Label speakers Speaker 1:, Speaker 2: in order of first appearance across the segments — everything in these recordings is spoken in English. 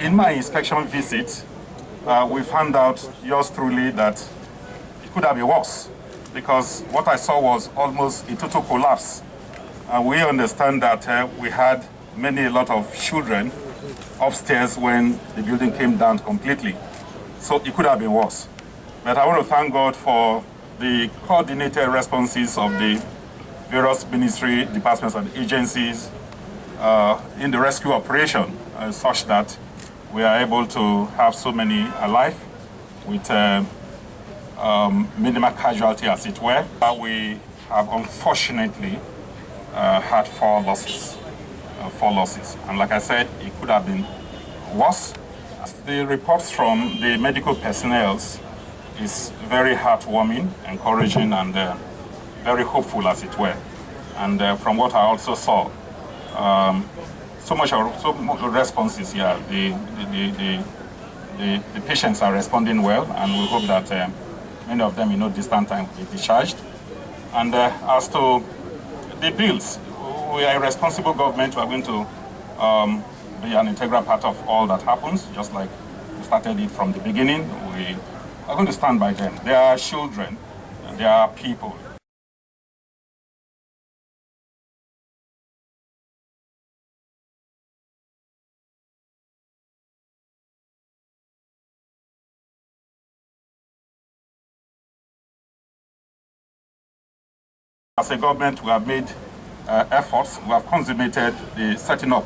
Speaker 1: In my inspection visit, we found out, yours truly, that it could have been worse, because what I saw was almost a total collapse. We understand that we had a lot of children upstairs when the building came down completely. So it could have been worse. But I want to thank God for the coordinated responses of the various ministry, departments, and agencies in the rescue operation, such that we are able to have so many alive with minimal casualty, as it were. We have unfortunately had four losses. And like I said, it could have been worse. The reports from the medical personnel is very heartwarming, encouraging, and very hopeful, as it were. And from what I also saw, so much responses here. The patients are responding well, and we hope that many of them in no distant time will be discharged. And as to the bills, we are a responsible government. We are going to be an integral part of all that happens, just like we started it from the beginning. We are going to stand by them. They are children, they are people. As a government, we have made efforts. We have consummated the setting up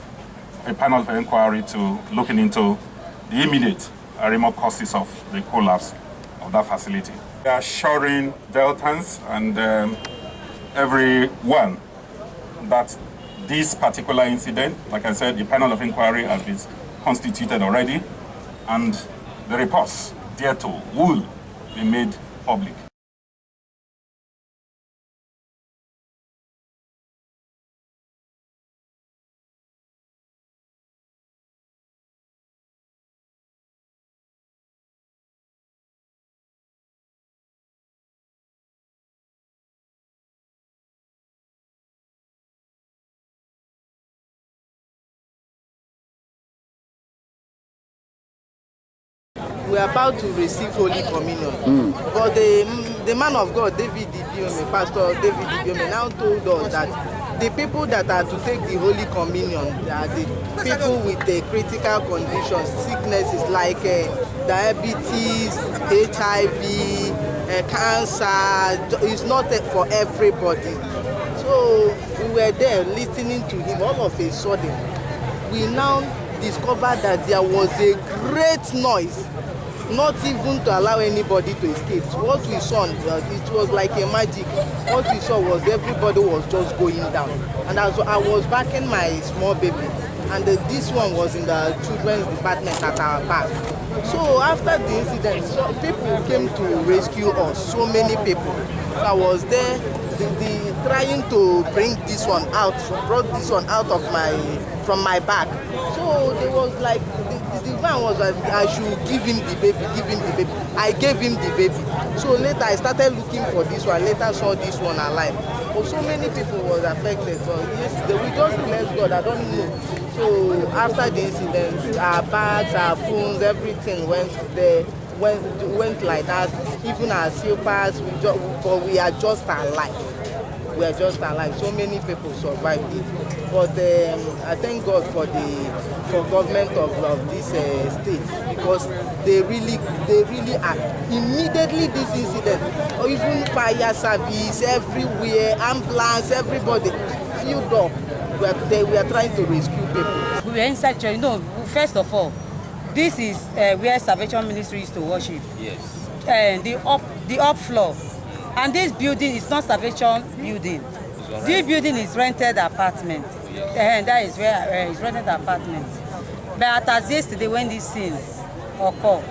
Speaker 1: a panel of inquiry to looking into the immediate remote causes of the collapse of that facility. We are assuring Deltans and everyone that this particular incident, like I said, the panel of inquiry has been constituted already, and the reports thereto will be made public.
Speaker 2: We are about to receive Holy Communion. But the man of God, David Dibiome, Pastor David Dibiome, now told us that the people that are to take the Holy Communion are the people with critical conditions, sicknesses like diabetes, HIV, cancer. It's not for everybody. So we were there listening to him. All of a sudden, we now discovered that there was a great noise, not even to allow anybody to escape. What we saw, it was like a magic. What we saw was everybody was just going down. And as I was backing my small baby, and this one was in the children's department at our back. So after the incident, people came to rescue us, so many people. So I was there trying to bring this one out, brought this one out of from my back. So there was like, the man was like, I should give him the baby, give him the baby. I gave him the baby. So later I started looking for this one, later saw this one alive. But so many people was affected. So yes, we just bless God, I don't know. So after the incident, our bags, our phones, everything went there. Went like that, even our slippers, but we are just alive. We are just alive. So many people survived it. But I thank God for government of this state, because they really are. Immediately this incident, or even fire service everywhere, ambulance, everybody filled up. We are trying to rescue people.
Speaker 3: We were inside church. No, first of all, this is where Salvation Ministry used to worship.
Speaker 4: Yes.
Speaker 3: The up floor. And this building is not Salvation building. Right. This building is rented apartment. Yes. That is where it's rented apartment. But as yesterday when this scenes occur,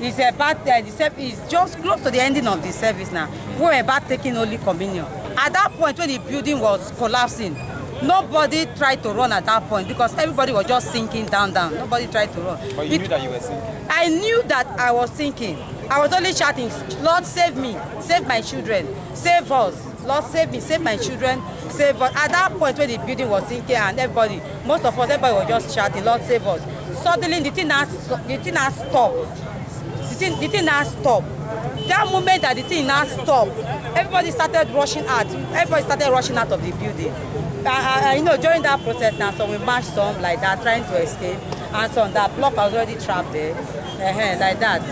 Speaker 3: it's it's just close to the ending of the service now. We were about taking Holy Communion. At that point when the building was collapsing, nobody tried to run at that point because everybody was just sinking down. Nobody tried to run.
Speaker 4: But you knew that you were sinking?
Speaker 3: I knew that I was sinking. I was only shouting, Lord, save me, save my children, save us. Lord, save me, save my children, save us. At that point when the building was sinking and most of us, everybody was just shouting, Lord, save us. suddenly the thing has stopped. The thing has stopped. That moment that the thing has stopped, everybody started rushing out. Everybody started rushing out of the building. You know, during that process now, some we marched some like that, trying to escape, and some that block was already trapped there, like that.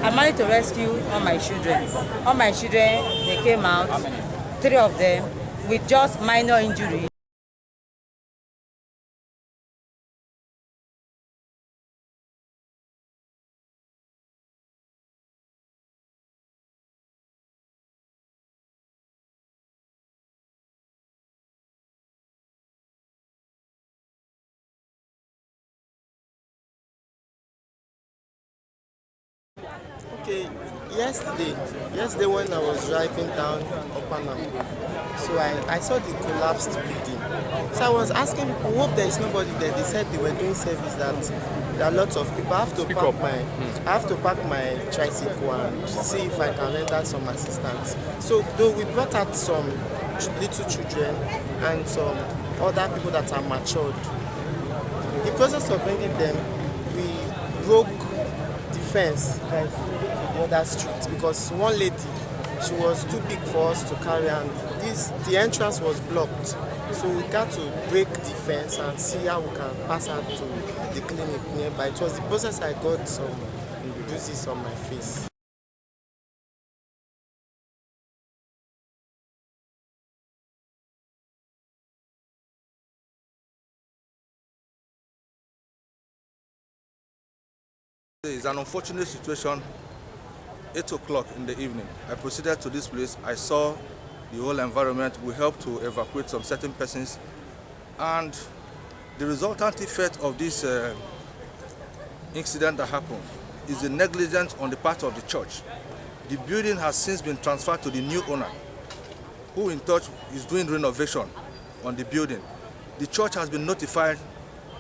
Speaker 3: I managed to rescue all my children. All my children, they came out, 3 of them, with just minor injuries.
Speaker 4: Okay, yesterday when I was driving down Okpanam Road, so I saw the collapsed building. So I was asking people, hope there is nobody there. They said they were doing service, that there are lots of people. I have to park my tricycle and see if I can render some assistance. So though we brought out some little children and some other people that are matured. The process of bringing them, we broke the fence that is leading to the other street, because one lady, she was too big for us to carry, and the entrance was blocked. So we got to break the fence and see how we can pass out to the clinic nearby. It was the process I got some bruises on my face.
Speaker 5: It's an unfortunate situation. 8 o'clock in the evening, I proceeded to this place. I saw the whole environment. We helped to evacuate some certain persons, and the resultant effect of this incident that happened is the negligence on the part of the church. The building has since been transferred to the new owner, who in touch is doing renovation on the building. The church has been notified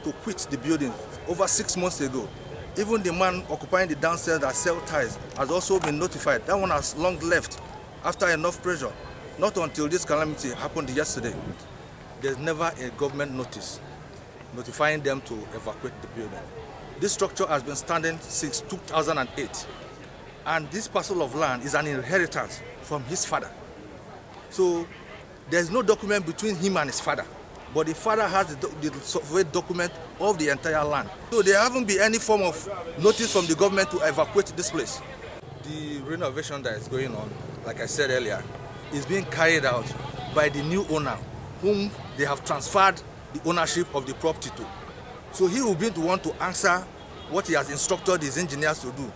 Speaker 5: to quit the building over 6 months ago. Even the man occupying the downstairs that sell ties has also been notified. That one has long left after enough pressure. Not until this calamity happened yesterday. There's never a government notice notifying them to evacuate the building. This structure has been standing since 2008. And this parcel of land is an inheritance from his father. So there's no document between him and his father. But the father has the survey document of the entire land. So there haven't been any form of notice from the government to evacuate this place. The renovation that is going on, like I said earlier, is being carried out by the new owner, whom they have transferred the ownership of the property to. So he will be the one to answer what he has instructed his engineers to do.